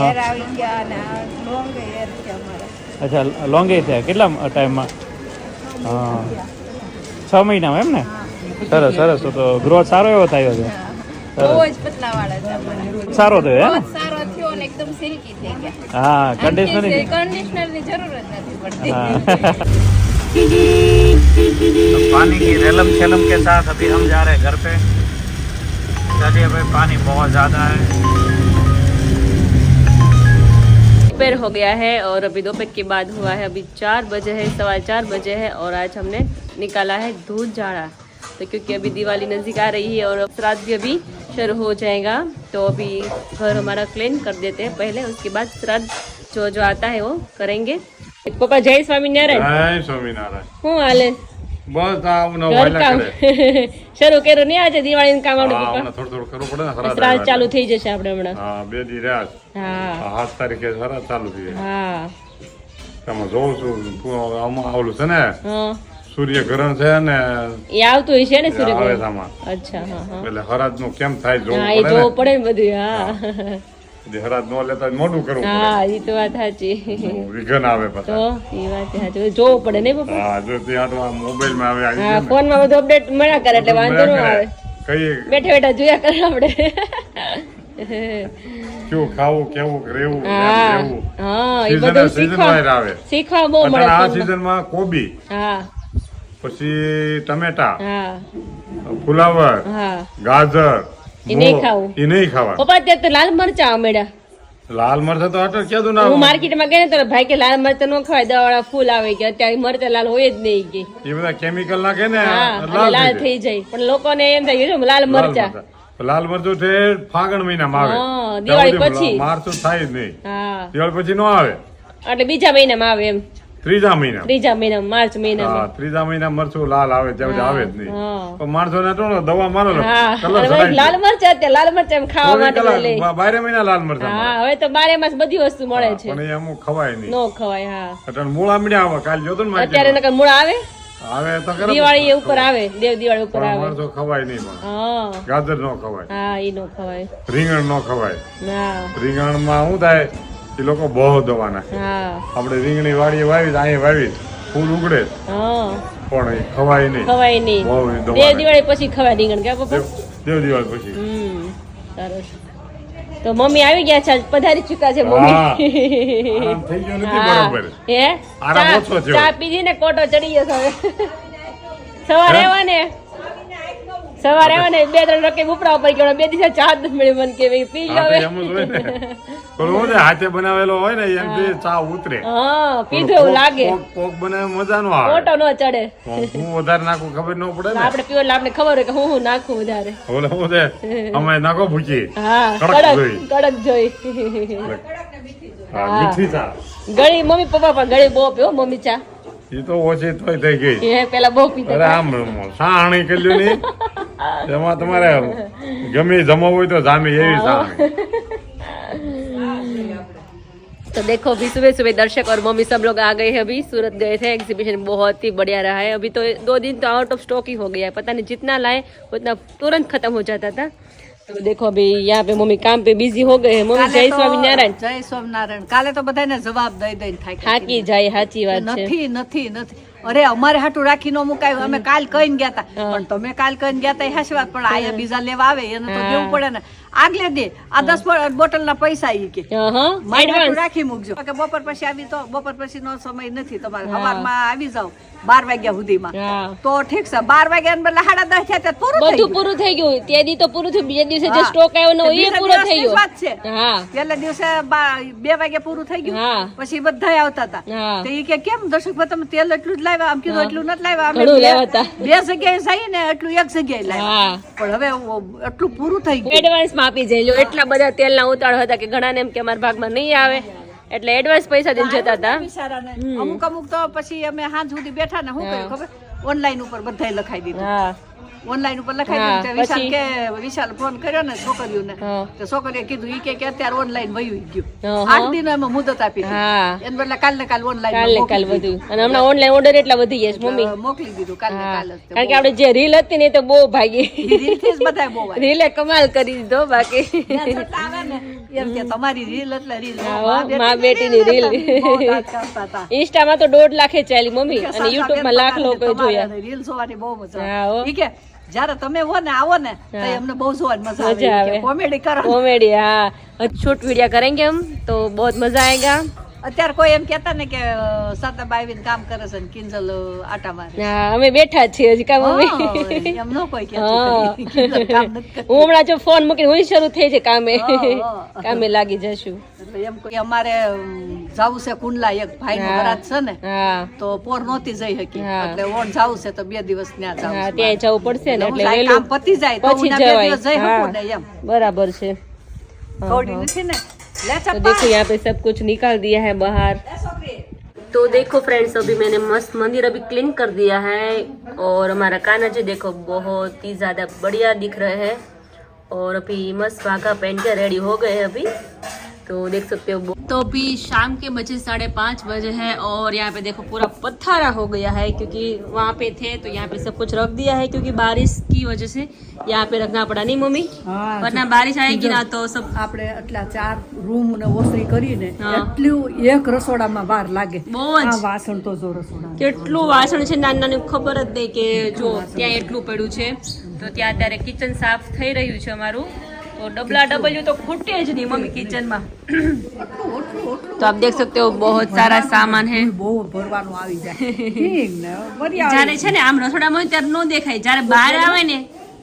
Hair આવી ગયા અને લોંગ હેર છે અમારા. અચ્છા લોંગે થયા કેટલા ટાઈમમાં? હા 6 મહિનામાં એમ ને? સરસ સરસ. તો ગ્રોથ સારો એવો થયો છે. બહુ જ પતલા વાળા છે અમારા. સારો થયો હે? સારો થયો અને એકદમ સિલ્કી થઈ ગયા. હા કન્ડિશનરની કંડિશનરની જરૂર જ નથી પડતી. पानी की रेलम छेलम के साथ अभी हम जा रहे हैं घर पे. चलिए भाई पानी बहुत ज़्यादा है. दोपहर हो गया है और अभी दोपहर के बाद हुआ है अभी 4 बजे है 4:15 बजे है और आज हमने निकाला है दूध जाड़ा. तो क्योंकि अभी दिवाली नज़दीक आ रही है और श्राद्ध भी अभी शुरू हो जाएगा तो अभी घर हमारा क्लीन कर देते हैं पहले, उसके बाद श्राद्ध जो जो आता है वो करेंगे. पप्पा जय स्वामीनारायण. जय स्वामीनारायण. શું હાલે? બસ આવું ઘર કામ શરૂ કર્યું નહીં આજે દિવાળીનું કામ આપણે પપ્પા? થોડું થોડું કરવું પડે ને. શ્રાદ્ધ ચાલુ થઈ જશે આપણે હમણાં. હા 2 દી રહ્યા. હા 7 તારીખે શ્રાદ્ધ ચાલુ થઈ જાય. હા તમે જોઉં છું આમાં આવલું છે ને હા સૂર્યગ્રહણ છે ને એ આવતું હશે ને આવે સૂર્યગ્રહણ? આમાં. અચ્છા હા હા એટલે હરાજ નું કેમ થાય જોવું હા એ પડે જોવું પડે ને બધું. હા ને હરાજ નો લેતા મોઢું કરવું હા એ તો વાત સાચી. પડે. વિઘન આવે તો પાછા. એ વાત સાચી જોવું પડે નહીં પપ્પા? હા જો ત્યાં તો મોબાઈલ માં આવે આવી હા ગયું ને. ફોન માં બધું અપડેટ મળ્યા કરે એટલે વાંધો ન આવે. કઈ બેઠા બેઠા જોયા કરે આપણે. કેવું ખાવું કેવું રહેવું હા રહેવું. હા એ Season બધું season શીખવા wise આવે. શીખવા બહુ મળે અત્યારે આ ફોનમાં. સીઝન માં કોબી, હા પછી ટમેટા, હા ફુલાવર, હા ગાજર એ નહીં ખાવું. એ નહીં ખાવા. પપ્પા અત્યારે તો લાલ મરચા મળ્યા. લાલ મરચા તો અટક ક્યાં ના હું માર્કેટમાં ગઈ ને તો ભાઈ કે લાલ મરચા નો ખવાય દવા વાળા ફૂલ આવે કે અત્યારે મરચા લાલ હોય જ નહીં કે. એ બધા કેમિકલ નાખે ને હા એટલે લાલ થઈ જાય પણ લોકોને એમ થાય કે લાલ મરચા. લાલ મરચું છે ફાગણ મહિનામાં હા, આવે. દિવાળી ત્યાં સુધી પછી. મારચું થાય જ નહીં. હા દિવાળી પછી નો આવે. એટલે બીજા મહિનામાં આવે એમ. ત્રીજા મહિના ત્રીજા મહિનામાં માર્ચ હા મહિનામાં. ત્રીજા મહિના મરચું લાલ આવે ત્યાં સુધી આવે જ નહીં. હા. પણ માણસો ને તો દવા મારો હા કલર અને ભાઈ લાલ મરચા અત્યારે લાલ મરચા એમ ખાવા માટે બધા લે. બારે મહિના લાલ મરચા હા હવે તો 12 માસ બધી વસ્તુ મળે છે. પણ એ અમુક ખવાય નહીં. નો ખવાય. હા એટલે મૂળા મીડિયા આવે કાલ જોતો ને અત્યારે નકર મૂળ આવે આવે તો ખરા. દિવાળી ઉપર આવે દેવ દિવાળી ઉપર પણ આવે. માણસો ખવાય નહીં પણ હા ગાજર નો ખવાય, હા એ નો ખવાય. રીંગણ નો ખવાય. હા રીંગણમાં શું થાય એ લોકો બહુ દવા નાખે. હા આપણે રીંગણી વાડીએ વાવી અહીંયા વાવી ફૂલ ઉગડે હા પણ એ ખવાય નહીં. ખવાય નહીં. બહુ દવા દેવ નાખે. દિવાળી પછી ખવાય રીંગણ કે પપ્પા? દેવ દિવાળી પછી સરસ. તો મમ્મી આવી ગયા છે પધારી ચૂક્યા છે હા. મમ્મી. આરામ થઈ ગયો નથી હા. બરોબર. હે આરામ ઓછો થયો. ચા પીધી ને કોટો ચડી ગયો છે હવે. સવારે આવ્યા ને 2-3 રકે ઉપરા ઉપર ગયો 2 દિવસ ચા જ નથી મળી મને કે ભાઈ પી લો હા, હવે. તો એમ જ હોય ને. પણ હું ને હાથે બનાવેલો હોય ને એમથી ચા ઉતરે. હા પીધું એવું લાગે. કોક બનાવે મજા નો આવે. કોટો ન ચડે. હું વધારે નાખું ખબર ન પડે ને. આપણે પીવો એટલે આપણે ખબર હોય કે હું નાખું વધારે. ઓલે હું છે અમે નાખો ભૂકી. હા કડક કડક જોઈ. હા, મીઠી ચા ગળી મમ્મી પપ્પા પણ ગળી બહુ પીવો મમ્મી ચા. એ તો ઓછી તોય થઈ ગઈ. એ પેલા બહુ પીતા અરે હતા. આમ સાણી કર્યું નહીં એમાં તમારે ગમે ઈ જમાવું હોય તો જામી એવી સાણી. तो देखो अभी सुबह सुबह दर्शक और मम्मी सब लोग आ गए हैं. अभी सूरत गए थे, एग्जीबिशन बहुत ही बढ़िया रहा है. अभी तो 2 दिन तो आउट ऑफ स्टॉक ही हो गया है, पता नहीं जितना लाए उतना तुरंत खत्म हो जाता था. तो देखो अभी यहाँ पे मम्मी काम पे बिजी हो गए हैं. मम्मी जय स्वामीनारायण. જય સ્વામિનારાયણ. કાલે તો બધાને જવાબ દઈ દઈને થાય થાકી જાય સાચી વાત છે. નથી નથી નથી. અરે અમારે હાટું રાખી નો મુકાયું. અમે કાલ કહીને ગયા તા પણ તમે કાલ કહીને ગયા તા એ હાચી વાત પણ આયા બીજા લેવા આવે એને તો દેવું પડે ને. આગલે દે આ 10 બોટલ ના પૈસા ઈ કે હા મારે હાટું એડવાન્સ. રાખી મૂકજો કે બપોર પછી આવી તો બપોર પછી નો સમય નથી તમારે સવારમાં આવી જાવ 12 વાગ્યા સુધીમાં હા તો ઠીક છે. 12 વાગ્યા ને બદલે 10:30 થયા ત્યાં પૂરું થઈ બધું ગયું. પૂરું થઈ ગયું. તે દી તો પૂરું થયું, બીજા દિવસે જે હા. સ્ટોક આવ્યો ને એ બીજા પૂરો થઈ દિવસની જ ગયો. વાત છે. હા પેલા દિવસે 2 વાગે પૂરું થઈ ગયું. હા. પછી બધા આવતા હતા હા. તો ઈ કે કેમ દર્શક ભાઈ તમે તેલ એટલું જ લાવ્યા? આમ કીધું એટલું નથી લાવ્યા. અમે ઘણું બે લાવ્યા હતા. જગ્યાએ જઈએ ને એટલું એક જગ્યાએ લાવ્યા. હા પણ હવે એટલું પૂરું થઈ ગયું. એડવાન્સ માં આપી જાય. એટલા બધા તેલના ઉતાળ હતા કે ઘણા ને એમ કે અમારા ભાગમાં નહીં આવે એટલે એડવાન્સ પૈસા દઈને જતા હતા. બિચારાને અમુક અમુક તો પછી અમે સાંજ સુધી બેઠા ને શું કર્યું ખબર? ઓનલાઈન ઉપર બધાય લખાઈ દીધું. હા ઓનલાઈન ઉપર લખાઈ હા, દીધું. તે પછી? વિશાલ ફોન કર્યો ને છોકરીઓને હા. તો છોકરીએ કીધું ઈ કે અત્યારે ઓનલાઈન વયું ગયું. હા. 8 દિન એમાં મુદત આપી દીધી. હા એને બદલે કાલ ને કાલ ઓનલાઈન કાલ ને કાલ બધું. અને હમણાં ઓનલાઈન ઓર્ડર એટલા વધી ગયા છે મમ્મી. મોકલી દીધું કાલ ને હા કાલ જ. કારણ કે આપણે જે રીલ હતી ને એ તો બહુ ભાગી. રીલથી જ બધાય બહુ આવે. રીલે કમાલ કરી દીધો બાકી. ત્યાં છતાં આવે ને એમ કે તમારી રીલ એટલે રીલ માં બેટીની રીલ કરતા હતા ઇન્સ્ટામાં તો 1.5 લાખે ચાલી મમ્મી અને યુટ્યુબમાં લાખ લોકો જોયા રીલ જોવાની બહુ મજા હા, હો. આવે ઈ કે જયારે તમે હો ને આવો ને તો અમને બહુ જોવાની મજા મજા આવે. આવે કોમેડી કરો कॉमेडी हाँ शूट वीडियो करेंगे हम तो बहुत मजा आएगा અત્યારે કોઈ એમ કેતા ને કે સતાબાઈ કામ કરે છે ને કિંજલ આટા મારે हाँ અમે બેઠા જ છીએ હજી કા મમ્મી હા, એમ ન કોઈ હા. કહેતું કિંજલ કામ નથી કરતી. હું હમણાં જો ફોન મૂકીને હું શરૂ થઈ છે કામે હા. કામે લાગી જશું એટલે એમ કોઈ અમારે જાવું છે કુંડલા એક ભાઈ નું હા. વરાત છે ને હા તો પોર નહોતી જઈ શકી હા. એટલે ઓણ જાવું છે તો 2 દિવસ ત્યાં જાવું હા છે. ત્યાં જવું પડશે ને એટલે કામ વહેલું પતી જાય તો પછી હું 2 જવાય. દિવસ જઈ હા. શકું ને એમ बराबर से કવડી નથી ને લે तो ચપ્પા देखो यहाँ पे सब कुछ निकाल दिया है बाहर तो देखो फ्रेंड्स अभी मैंने मस्त मंदिर अभी क्लीन कर दिया है और हमारा कान्हा जी देखो बहुत ही ज़्यादा बढ़िया दिख रहे हैं और अभी मस्त भागा पहन के रेडी हो गए हैं अभी तो देख सकते हो तो अभी शाम के बजे 5:30 बजे है और यहाँ पे देखो पूरा पत्थरा हो गया है क्योंकि वहाँ पे थे तो यहाँ पे सब कुछ रख दिया है क्योंकि बारिश की वजह से यहाँ पे रखना पड़ा नहीं मम्मी હા वरना बारिश आएगी ना तो सब આપણે એટલા 4 રૂમ ને ઓસરી કરીને હા. એટલું એક રસોડામાં વાર લાગે બહુ જ. આ વાસણ તો જો રસોડા કેટલું વાસણ છે નાનું નાનું ખબર જ નહીં કે જો ત્યાં એટલું પડ્યું છે તો ત્યાં અત્યારે કિચન સાફ થઈ રહ્યું છે અમારું તો ડબલા ડબલ્યુ તો ખૂટે જ નહીં મમ્મી કિચનમાં તો આપ દેખ सकते हो बहुत सारा सामान है બહુ ભરવાનું આવી જાય ઠીક ને વળી આવે. જ્યારે છે ને આમ રસોડામાં હોય ત્યારે ન દેખાય જ્યારે બહાર આવે ને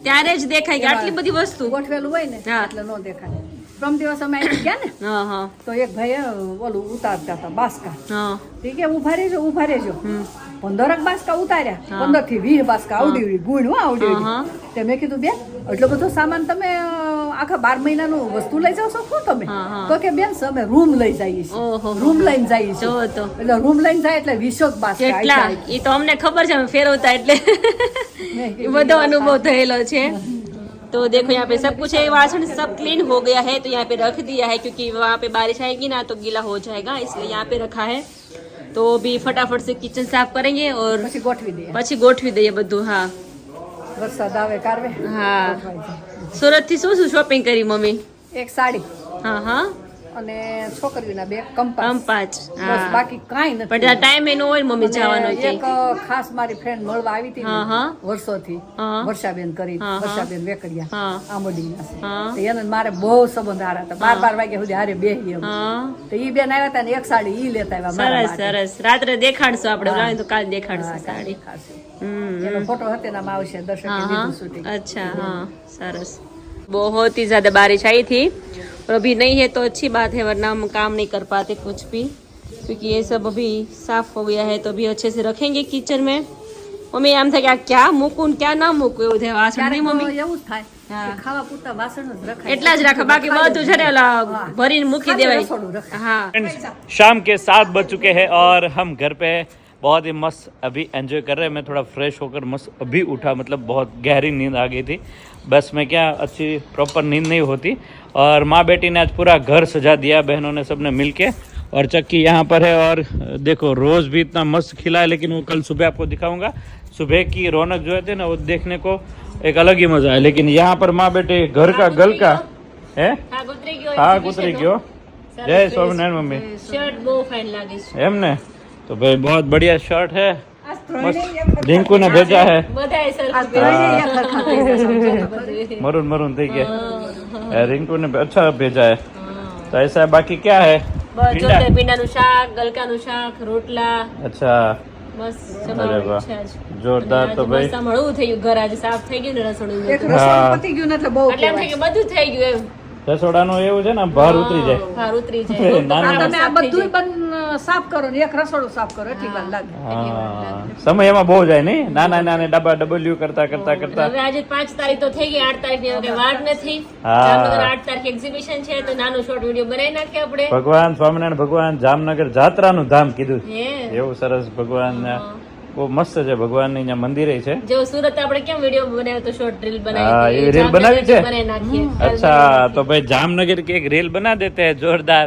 ત્યારે જ દેખાય કે આટલી બધી વસ્તુ ગોઠવેલું હોય ને હા. એટલે ન દેખાય પ્રમ દિવસ અમે આવી ગયા ને હા હા તો એક ભાઈ ઓલું ઉતારતા હતા બાસકા હા ઠીક કે ઉભા રહેજો હમ. 15 બાસકા ઉતાર્યા હા. 15 થી 20 બાસકા આવડી ગુણ હા, આવડી હા. તે મેં કીધું બેન એટલો બધો સામાન તમે આખા 12 મહિનાનું વસ્તુ લઈ જાવ છો શું તમે હા, હા. તો કે બેન અમે રૂમ લઈ જઈએ ઓહો. છીએ રૂમ લઈને જઈએ છીએ જોવો તો. એટલે રૂમ લઈને જાય એટલે 20 બાસકા કેટલા આવી એ તો અમને ખબર છે અમે ફેરવતા એટલે જાય. ये બધો અનુભવ થયેલો છે तो देखो यहाँ पे सब कुछ है वासन सब क्लीन हो गया है तो यहाँ पे रख दिया है क्योंकि वहाँ पे बारिश आएगी ना तो गीला हो जाएगा इसलिए यहाँ पे रखा है तो अभी फटाफट से किचन साफ करेंगे और પછી ગોઠવી દઈએ પછી ગોઠવી દઈએ બધું હા વરસાદ આવે કારવે હા ગોઠવાઈ જાય. સુરત થી શું શું શોપિંગ કરી મમ્મી એક સાડી હા હા અને છોકરીઓના 2 કંપાસ આમ પાંચ બસ હા બાકી કાંઈ નથી પણ ટાઈમ એનો હોય ને મમ્મી જવાનો અને એક ક્યાંય ખાસ મારી ફ્રેન્ડ મળવા આવી હતી હા, હા. વર્ષોથી હા. વર્ષાબેન કરી હા, હા. વર્ષાબેન વેકડિયા હા. આંબોડીના છે. હા. તો એને ને મારે બહુ સંબંધ હારા હતા 12 વાગ્યા સુધી હારે બેહી એમ હા તો ઈ બેન આવ્યા હતા ને એક સાડી ઈ લેતા આવ્યા મારા સરસ માટે. સરસ રાત્રે દેખાડશો આપણે હા. તો કાલ હા, દેખાડશું સાડી ખાસી. હમ એનો ફોટો હતેનામાં આવશે દર્શકે हाँ લીધું हाँ shooting. अच्छा हाँ सरस बहुत ही ज्यादा बारिश आई थी और अभी नहीं है तो अच्छी बात है वरना हम काम नहीं कर पाते कुछ भी क्योंकि ये सब अभी साफ हो गया है तो अभी अच्छे से रखेंगे किचन में मम्मी आम था क्या क्या मूकूं क्या ना मूकूं એવું થાય વાસણ ક્યારેક નહીં તો મમ્મી એવું જ થાય હા. કે ખાવા પૂરતા વાસણ જ રખાય એટલા જ રાખે બાકી બધું છે ને ઓલા ભરીને મૂકી ખાલી દેવાય રસોડું રખાય. हाँ फ्रेंड्स शाम के 7 बज चुके हैं और हम घर पे बहुत ही मस्त अभी एंजॉय कर रहे हैं मैं थोड़ा फ्रेश होकर मस्त अभी उठा मतलब बहुत गहरी नींद आ गई थी बस में क्या अच्छी प्रॉपर नींद नहीं होती और माँ बेटी ने आज पूरा घर सजा दिया बहनों ने सबने मिलके और चक्की यहाँ पर है और देखो रोज़ भी इतना मस्त खिला है लेकिन वो कल सुबह आपको दिखाऊंगा सुबह की रौनक जो है ना वो देखने को एक अलग ही मजा है लेकिन यहाँ पर माँ बेटे घर का गल का है हाँ गुजरी गयो जय स्वामीनारायण मम्मी શર્ટ બહુ ફાઇન લાગે છે एम ने तो भाई बहुत बढ़िया शर्ट है मस्त रिंकू ने भेजा है બધાય આ સરખું ત્રણેય એક હરખા થઈ ગયા, સમજો તો બધું. मरून मरून थी के रिंकू ने अच्छा भेजा है तो ऐसा है बाकी क्या है બસ જો भिंडा? તે ભીંડાનું શાક ગલકાનું શાક રોટલા अच्छा બસ અરે જમવાનું વાહ. છે આજ. જોરદાર અને તો આજે ભાઈ મસ્ત આમ હળવું થઈ ગયું ઘર આજે સાફ થઈ ગયું ને રસોડું એક રસોડું હા. પતી ગયું ને એટલે બહુ એટલે એમ થાય કહેવાય. કે બધું થઈ ગયું એમ રસોડાનું એવું છે ને બહાર ઉતરી જાય બહાર ઉતરી જાય નાની આ તમે આ સાફ થઈ બધું જાય. બંધ સાફ કરો ને એક રસોડું સાફ કરો એટલી વાર લાગે હા સમય એમાં બહુ જાય નહીં નાના નાના ડબ્બા ડબલ્યુ કરતા કરતા કરતા હવે આજે 5 તારીખ તો થઈ ગઈ 8 તારીખની હવે કઈ વાર નથી હા. જામનગર 8 તારીખે એક્ઝિબિશન છે તો નાનો શોર્ટ વિડીયો બનાવી નાખીએ આપણે ભગવાન સ્વામિનારાયણ ભગવાન જામનગર જાત્રાનું ધામ કીધું હે એવું સરસ ભગવાન બહુ મસ્ત છે ભગવાનની અહીંયા મંદિરે છે જો સુરત આપણે કેમ વિડીયો બનાવ્યો તો શોર્ટ રીલ હા, બનાવી એવી reel બનાવી છે? બનાવી નાખીએ अच्छा तो भाई जामनगर की एक रील बना देते हैं जोरदार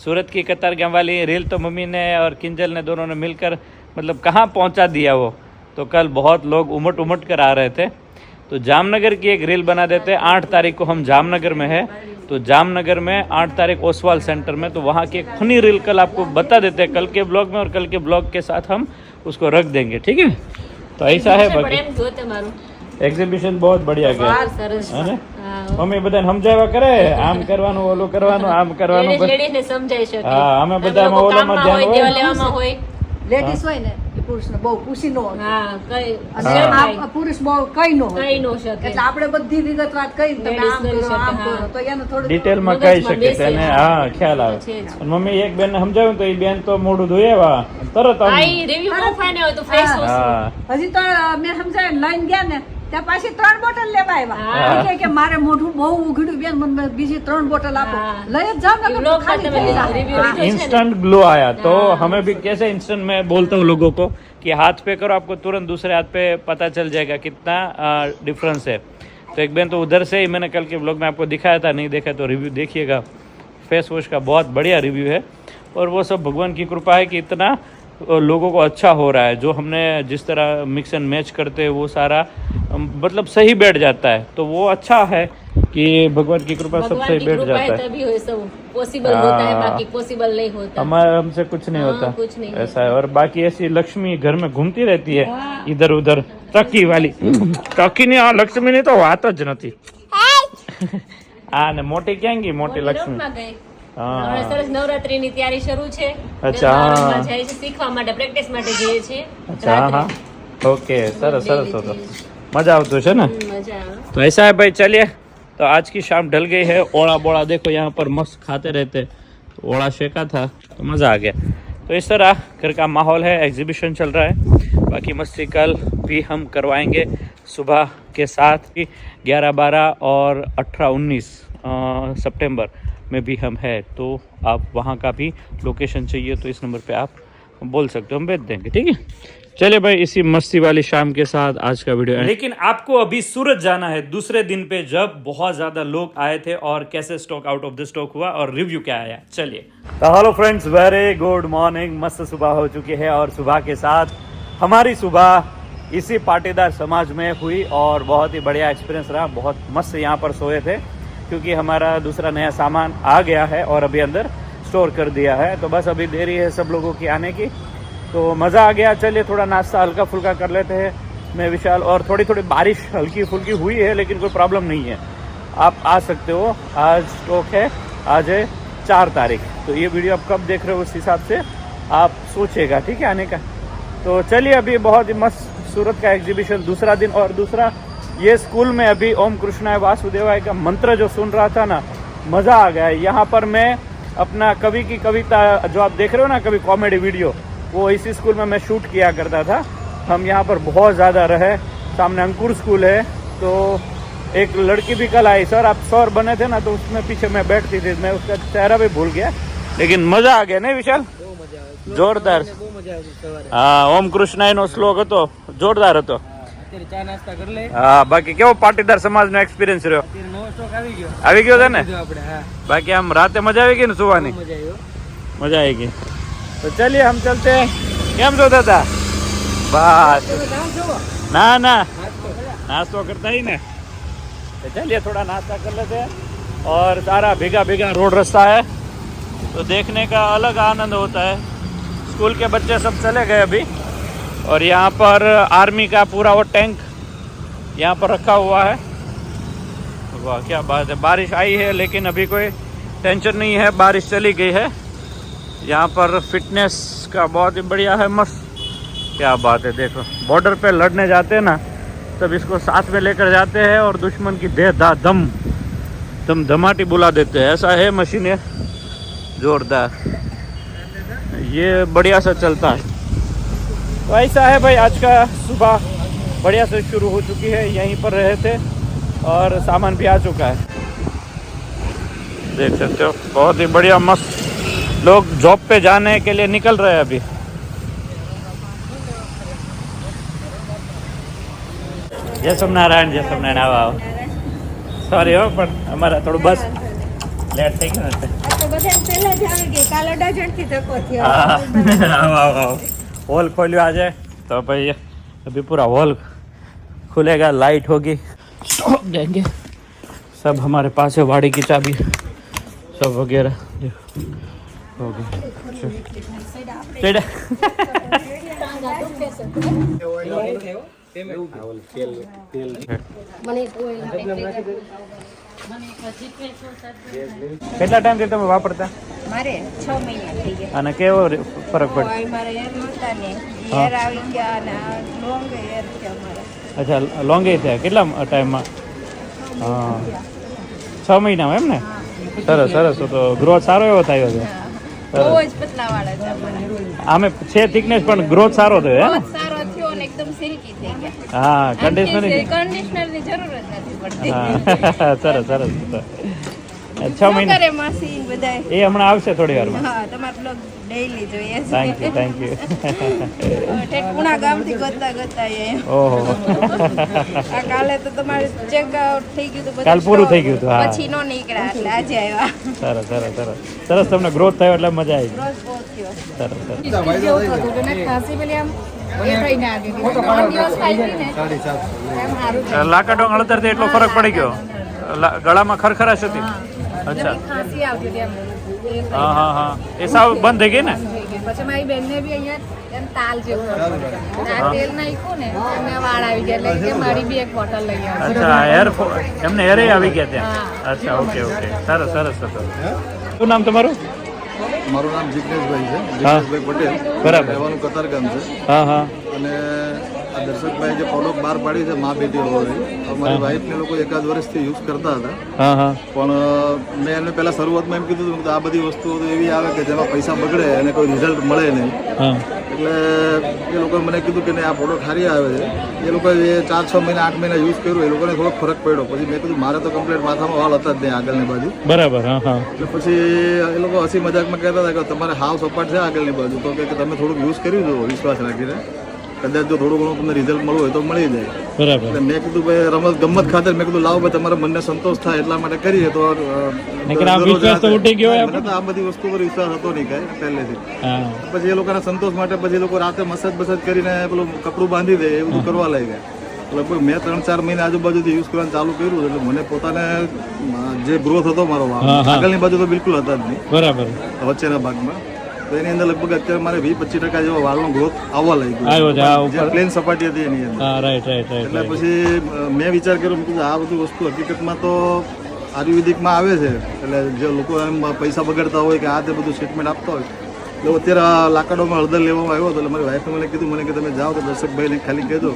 सूरत की कतारगाम वाली रील तो मम्मी ने और किंजल ने दोनों ने मिलकर मतलब कहाँ पहुँचा दिया वो तो कल बहुत लोग उमट उमट कर आ रहे थे तो जामनगर की एक रील बना देते हैं। 8 तारीख को हम जामनगर में है, तो जामनगर में 8 तारीख ओसवाल सेंटर में, तो वहाँ की एक फनी रील कल आपको बता देते हैं कल के ब्लॉग में, और कल के ब्लॉग के साथ हम उसको रख देंगे, ठीक है। तो ऐसा है बाकी एग्जीबिशन बहुत बढ़िया गया है ने मम्मी બધાને સમજાવ્યા કરે આમ કરવાનું ઓલું કરવાનું આમ કરવાનું લેડીઝને સમજાઈ શકે હા અમે બધા ઓલામાં ધ્યાન હોય લેવામાં હોય લેડીઝ હોય ને એ પુરુષને બહુ પૂછી ન હોય હા કઈ અને આ પુરુષ બહુ કઈ ન હોય કઈ નો શકે એટલે આપણે બધી વિગતવાર કહી તમે આમ કરો આમ કરો તો એને થોડું ડિટેલમાં કહી શકે તેને હા ખ્યાલ આવે અને મમ્મી એક બેનને સમજાવ્યું તો એ બેન તો મોઢું ધોયાવા તરત આમ આઈ રિવ્યુ પ્રોફાઇલ હોય તો ફ્રેશ હા હજી તો મેં સમજાવ્યું લઈને ગયા ને ત્યાં પાછી 3 બોટલ લેવા આવ્યા કે મારે મોઢું બહુ ઉઘડ્યું બેન મને બીજી 3 બોટલ આપો લઈ જ જાઓ ને ખાલી થઈ જાય इंस्टेंट ग्लो आया तो हमें भी कैसे इंस्टेंट मैं बोलता हूँ लोगों को कि हाथ पे करो आपको तुरंत दूसरे हाथ पे पता चल जाएगा कितना डिफरेंस है। तो एक बेन तो उधर से ही मैंने कल के ब्लॉग में आपको दिखाया था, नहीं देखा तो रिव्यू देखिएगा। फेस वॉश का बहुत बढ़िया रिव्यू है और वो सब भगवान की कृपा है कि इतना लोगों को अच्छा हो रहा है। जो हमने जिस तरह मिक्स एंड मैच करते हैं वो सारा मतलब सही बैठ जाता है, तो वो अच्छा है कि भगवान की कृपा सब सही बैठ जाता है। तभी हो सब पॉसिबल होता है, बाकी पॉसिबल नहीं होता। हमारे हमसे कुछ नहीं होता, कुछ नहीं ऐसा है। और बाकी ऐसी लक्ष्मी घर में घूमती रहती है इधर उधर, टकी वाली टकी ने आ लक्ष्मी ने तो बात ज नहीं। ને મોટી ક્યાં ગઈ મોટી લક્ષ્મી? હમણાં સરસ નવરાત્રીની તૈયારી શરૂ છે। અચ્છા નવરાત્રીમાં જાય છે શીખવા માટે, પ્રેક્ટિસ માટે જઈએ છે। अच्छा हाँ ओके सरस सरस हो तो मजा આવતું છે ને? મજા આવે। तो ऐसा है भाई, चलिए तो आज की शाम ढल गई है। ओड़ा बोड़ा देखो यहाँ पर मस्त खाते रहते, तो ओड़ा शेका था तो मज़ा आ गया। तो इस तरह घर का माहौल है, एग्जीबिशन चल रहा है। बाकी मस्ती कल भी हम करवाएंगे सुबह के साथ ही 11, 12 और 18, 19 सितंबर में भी हम है। तो आप वहाँ का भी लोकेशन चाहिए तो इस नंबर पे आप बोल सकते हो, हम भेज देंगे, ठीक है। चलिए भाई इसी मस्ती वाली शाम के साथ आज का वीडियो। लेकिन आपको अभी सूरत जाना है दूसरे दिन पे, जब बहुत ज्यादा लोग आए थे और कैसे stock out of the stock हुआ और रिव्यू क्या आया। चलिए तो hello friends, very good morning. मस्त सुबह हो चुकी है और सुबह के साथ हमारी सुबह इसी पाटीदार समाज में हुई और बहुत ही बढ़िया एक्सपीरियंस रहा। बहुत मस्त यहाँ पर सोए थे क्योंकि हमारा दूसरा नया सामान आ गया है और अभी अंदर स्टोर कर दिया है। तो बस अभी देरी है सब लोगों की आने की, तो मज़ा आ गया। चलिए थोड़ा नाश्ता हल्का फुल्का कर लेते हैं मैं विशाल, और थोड़ी थोड़ी बारिश हल्की फुल्की हुई है लेकिन कोई प्रॉब्लम नहीं है, आप आ सकते हो। आज स्टॉक है, आज है 4 तारीख, तो ये वीडियो आप कब देख रहे हो उस हिसाब से आप सोचेगा, ठीक है, आने का। तो चलिए अभी बहुत ही मस्त सूरत का एग्जीबिशन दूसरा दिन, और दूसरा ये स्कूल में अभी ओम कृष्णाय वासुदेवाय का मंत्र जो सुन रहा था ना, मज़ा आ गया। यहाँ पर मैं अपना कवि की कविता जो आप देख रहे हो ना, कभी कॉमेडी वीडियो, वो इसी स्कूल में मैं शूट किया करता था। हम यहाँ पर बहुत ज़्यादा रहे, सामने अंकुर स्कूल है। तो एक लड़की भी कल आई, सर आप सर बने थे ना, तो उसमें पीछे मैं बैठती थी, मैं उसका चेहरा भी भूल गया, लेकिन मज़ा आ गया नहीं विशाल? जोरदार। हाँ ओम कृष्णाय नो श्लोक હતો જોરદાર હતો। ચા નાસ્તા કરી લે। હા બાકી કેવો પાટીદાર સમાજનો એક્સપિરિયન્સ રહ્યો? નવો સ્ટોક આવી આવી ગયો છે ને? આપણે હા બાકી આમ રાતે મજા આવી ગઈ ને સુવાની? મજા આવ્યો। मजा आएगी। तो चलिए हम चलते हैं। केम जो था बस ना ना नाश्तो करता ही ना, तो चलिए थोड़ा नाश्ता कर लेते हैं। और सारा भीगा भीगा रोड रास्ता है तो देखने का अलग आनंद होता है। स्कूल के बच्चे सब चले गए अभी, और यहाँ पर आर्मी का पूरा वो टैंक यहाँ पर रखा हुआ है। वाह क्या बात है, बारिश आई है लेकिन अभी कोई टेंशन नहीं है, बारिश चली गई है। यहाँ पर फिटनेस का बहुत ही बढ़िया है, मस्त क्या बात है। देखो बॉर्डर पे लड़ने जाते हैं ना, तब इसको साथ में लेकर जाते हैं और दुश्मन की देह दा दम दम धमाटी बुला देते हैं। ऐसा है मशीनें जोरदार, ये बढ़िया सा चलता है। तो ऐसा है भाई, आज का सुबह बढ़िया से शुरू हो चुकी है। यहीं पर रहे थे और सामान भी आ चुका है, देख सकते हो। बहुत ही बढ़िया मस्त लोग जॉब पे जाने के लिए निकल रहे हैं अभी। जय सोमनारायण, जय सोमनारायण। आओ सॉरी हो પણ અમારા થોડું બસ લેટ થઈ ગયું ને, તો બધાને પહેલા જ આવી ગઈ, કાલ 18 થી ધક્કો થયો। आओ आओ आओ हॉल खोलियो आज, तो भाई अभी पूरा हॉल खुलेगा, लाइट होगी। स्टॉप जाएंगे सब हमारे पास है वाड़ी की चाबी सब वगैरह हो गया કેટલા ટાઈમથી તમે વાપરતા મારે 6 મહિના થઈ ગયા અને કેવો ફરક પડે કોઈ મારે હેર નહોતા ને હેર આવી ગયા અને લોંગ હેર છે અમારે અચ્છા લોંગે થયા કેટલા ટાઈમમાં હા 6 મહિનામાં એમ ને સરસ સરસ તો ગ્રોથ સારો એવો થયો છે બહુ જ પતલા વાળા છે અમારા આમે છે થિકનેસ પણ ગ્રોથ સારો થયો હે ને બહુ સારો થયો અને એકદમ સિલ્કી થઈ ગયા હા કન્ડિશનર કન્ડિશનર ની જરૂર જ નથી પડતી હા સરસ સરસ 6 શું મહિના કરે માસી બધાય એ હમણાં આવશે થોડી વારમાં હા તમારે બ્લોગ ડેઈલી જોઈએ છે થેન્ક યુ ઠેક પુણા ગામથી ગોતતા ગોતતા અહીંયા ઓહો આ કાલે તો તમારે ચેક આઉટ થઈ ગયું તો બધું કાલ પૂરું થઈ ગયું હતું, હા. પછી નો નીકળ્યા એટલે આજે આવ્યા સરસ સરસ સરસ સરસ તમને ગ્રોથ થયો એટલે મજા આવી રોજ બહુ થયો સરસ સરસ જેવું થતું હતું ને ખાંસી પેલી આમ એ થઈને આવી ગઈ 3 દિવસ ખાઈ ને એમ સારું લાકડો અળતરથી એટલો ફરક પડી ગયો ગળામાં ખરખરાશ હતી અચ્છા ખાંસી આવતી હતી એમ હા હા હા એ સાવ બંધ થઈ ગઈ ને પછી મારી બેનને બી અહીંયા એમ તાલ જેવું હતું. આ તેલ નાખ્યું ને એમને વાળ આવી ગયા એટલે કે મારી બી એક બોટલ લઈ આવી અચ્છા એમને હેરે આવી ગયા ત્યાં અચ્છા ઓકે ઓકે સરસ સરસ સરસ શું નામ તમારું મારું નામ જિગ્નેશભાઈ છે હા. જિગ્નેશભાઈ પટેલ બરાબર. રહેવાનું કતારગામ છે હા હા અને આ દર્શકભાઈ જે પ્રોડક્ટ બહાર પાડી છે મા બેટી હોવાની મારી વાઈફને લોકો એકાદ વર્ષથી યુઝ કરતા હતા હા હા પણ મેં એમને પહેલાં શરૂઆતમાં એમ કીધું હતું કે આ બધી વસ્તુઓ તો એવી આવે કે જેમાં પૈસા બગડે અને કોઈ રિઝલ્ટ મળે નહીં હા એટલે એ લોકોએ મને કીધું કે નહીં આ પ્રોડક્ટ સારી આવે છે એ લોકોએ 4-6 મહિના 8 મહિના યુઝ કર્યું એ લોકોને થોડોક ફરક પડ્યો પછી મેં કીધું મારે તો કમ્પ્લીટ માથામાં વાળ હતા જ નહીં આગળની બાજુ બરાબર હા હા એટલે પછી એ લોકો હસી મજાકમાં કહેતા હતા કે તમારે હાવ સપાટ છે આગળની બાજુ તો કે તમે થોડુંક યુઝ કર્યું જુઓ વિશ્વાસ રાખીને કદાચ જો થોડું ઘણું તમને રિઝલ્ટ મળવું હોય તો મળી જાય બરાબર એટલે મેં કીધું ભાઈ રમત ગમત ખાતર મેં કીધું લાવો ભાઈ તમારા મનને સંતોષ થાય એટલા માટે કરીએ તો નહીંતર આ વિશ્વાસ તો ઉઠી ગયો હોય મને તો આ બધી વસ્તુ પર વિશ્વાસ હતો નહીં કાંઈ પહેલેથી હા પછી એ લોકોના સંતોષ માટે પછી એ લોકો રાતે મસાજ બસાજ કરીને પેલું કપડું બાંધી દે એ બધું કરવા લાગ્યા લગભગ મેં 3-4 મહિના આજુબાજુથી યુઝ કરવાનું ચાલુ કર્યું એટલે મને પોતાને જે ગ્રોથ હતો મારો વાળ આગળની બાજુ તો બિલકુલ હતા જ નહીં બરાબર વચ્ચેના ભાગમાં તો એની અંદર લગભગ અત્યારે મારે 20-25% જેવો વાળનો ગ્રોથ આવવા આવ્યો લાગ્યો છે આ જે પ્લેન સપાટી હતી એની અંદર હા રાઈટ રાઈટ રાઈટ એટલે પછી મેં વિચાર કર્યો મેં કીધું આ બધું વસ્તુ હકીકતમાં તો આયુર્વેદિકમાં આવે છે એટલે જે લોકો એમ પૈસા બગાડતા હોય કે આ તે બધું ટ્રીટમેન્ટ આપતા હોય એટલે અત્યારે આ લાકડોમાં હળદર લેવામાં આવ્યો હતો એટલે મારી વાઈફે મને કીધું કે તમે જાઓ તો દર્શકભાઈને ખાલી કહેજો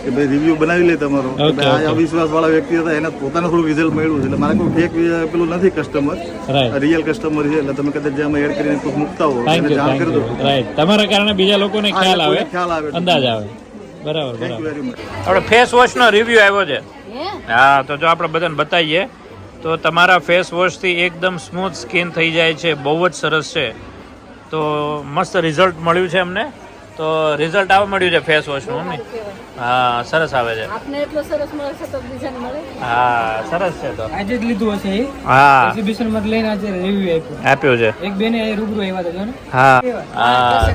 કે ભાઈ રિવ્યુ બનાવી લે તમારો કે ભાઈ આ અવિશ્વાસ વાળા વ્યક્તિ હતા એને પોતાને થોડું રિઝલ્ટ મળ્યું છે એટલે મારે કોઈ ફેક પેલું નથી કસ્ટમર રાઈટ રિયલ કસ્ટમર છે એટલે તમે કદાચ જેમાં એડ કરીને કોઈ મૂકતા હો થેન્ક એને યુ જાણ કરી દો રાઈટ તમારા કારણે બીજા લોકોને ખ્યાલ આવે ખ્યાલ આવે અંદાજ આવે બરાબર થેન્ક યુ બરાબર વેરી મચ આપણે ફેસ વોશનો રિવ્યુ આવ્યો છે હા તો જો આપણે બધાને બતાવીએ તો તમારા ફેસ વોશથી એકદમ સ્મૂથ સ્કિન થઈ જાય છે બહુ જ સરસ છે તો મસ્ત રિઝલ્ટ મળ્યું છે અમને તો રિઝલ્ટ આવવા મળ્યું છે ફેસ વોશનું મમ્મી હા સરસ આવે છે આપને એટલો સરસ મળે છે તો બીજાને મળે હા સરસ છે તો આજે જ લીધું હશે એ હા એક્ઝિબિશન માં લઈને આજે રિવ્યુ આપ્યો આપ્યું છે એક બેને અહીં રૂબરૂ આવ્યા હતા જો ને હા હા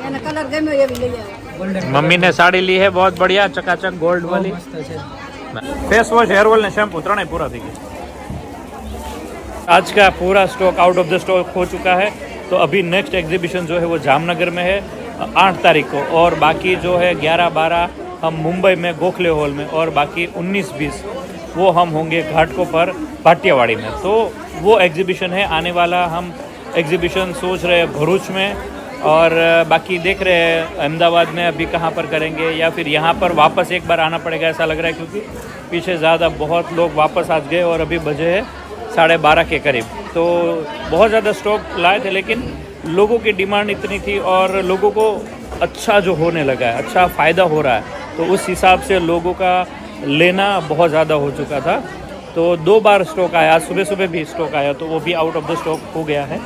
એને કલર ગમ્યો એવી લઈ આવે ગોલ્ડન मम्मी ने साड़ी ली है बहुत बढ़िया चकाचक गोल्ड वाली મસ્ત છે फेस वॉश हेयर ऑयल ने शैम्पू ત્રણેય पूरा થઈ ગયા आज का पूरा stock out of the stock हो चुका है तो अभी नेक्स्ट एग्जीबिशन जो है वो जामनगर में है 8 तारीख को और बाकी जो है 11-12 हम मुंबई में गोखले हॉल में और बाकी 19-20 वो हम होंगे घाटकों पर भाटियावाड़ी में तो वो एग्जीबिशन है आने वाला हम एग्जीबिशन सोच रहे हैं भरूच में और बाकी देख रहे हैं अहमदाबाद में अभी कहाँ पर करेंगे या फिर यहाँ पर वापस एक बार आना पड़ेगा ऐसा लग रहा है क्योंकि पीछे ज़्यादा बहुत लोग वापस आ गए और अभी बजे है 12:30 के करीब तो बहुत ज़्यादा स्टॉक लाए थे लेकिन लोगों की डिमांड इतनी थी और लोगों को अच्छा जो होने लगा है अच्छा फ़ायदा हो रहा है तो उस हिसाब से लोगों का लेना बहुत ज़्यादा हो चुका था तो 2 बार स्टॉक आया आज सुबह सुबह भी स्टॉक आया तो वो भी आउट ऑफ द स्टॉक हो गया है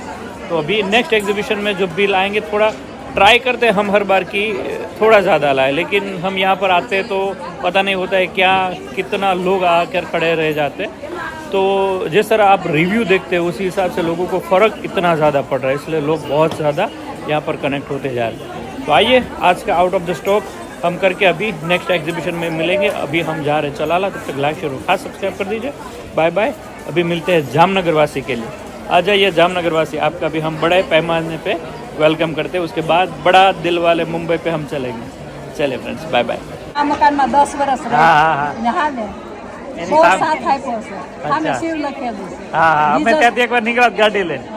तो अभी नेक्स्ट एग्जीबिशन में जब भी लाएंगे थोड़ा ट्राई करते हैं हम हर बार की थोड़ा ज़्यादा लाए लेकिन हम यहाँ पर आते तो पता नहीं होता है क्या कितना लोग आकर खड़े रह जाते तो जिस तरह आप रिव्यू देखते हैं उसी हिसाब से लोगों को फ़र्क इतना ज़्यादा पड़ रहा है इसलिए लोग बहुत ज़्यादा यहाँ पर कनेक्ट होते जा रहे हैं तो आइए आज का आउट ऑफ द स्टॉक हम करके अभी नेक्स्ट एग्जीबिशन में मिलेंगे। अभी हम जा रहे हैं चलाला, तब तक लाइक शेयर और खास सब्सक्राइब कर दीजिए। Bye bye. अभी मिलते हैं जामनगर वासी के लिए। आ जाइए जामनगर वासी, आपका भी हम बड़े पैमाने पे वेलकम करते हैं। उसके बाद बड़ा दिल वाले मुंबई पे हम चलेंगे। चले फ्रेंड्स, बाय बाय। આ મકાનમાં 10 વર્ષ રહે. હા હા હા ને હા ને એની સો સામે- સાથ આપ્યો છે. સામે અચ્છા. શિવ લખેલું છે. હા હા અમે બીજો- ત્યાંથી એકવાર નીકળ્યા ગાડી લઈને,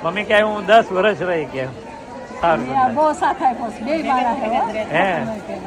મમ્મી કહે હું 10 વર્ષ રહી ગયા. સારું બહુ સાથ આપ્યો છે. બે બાળા છે હો. હે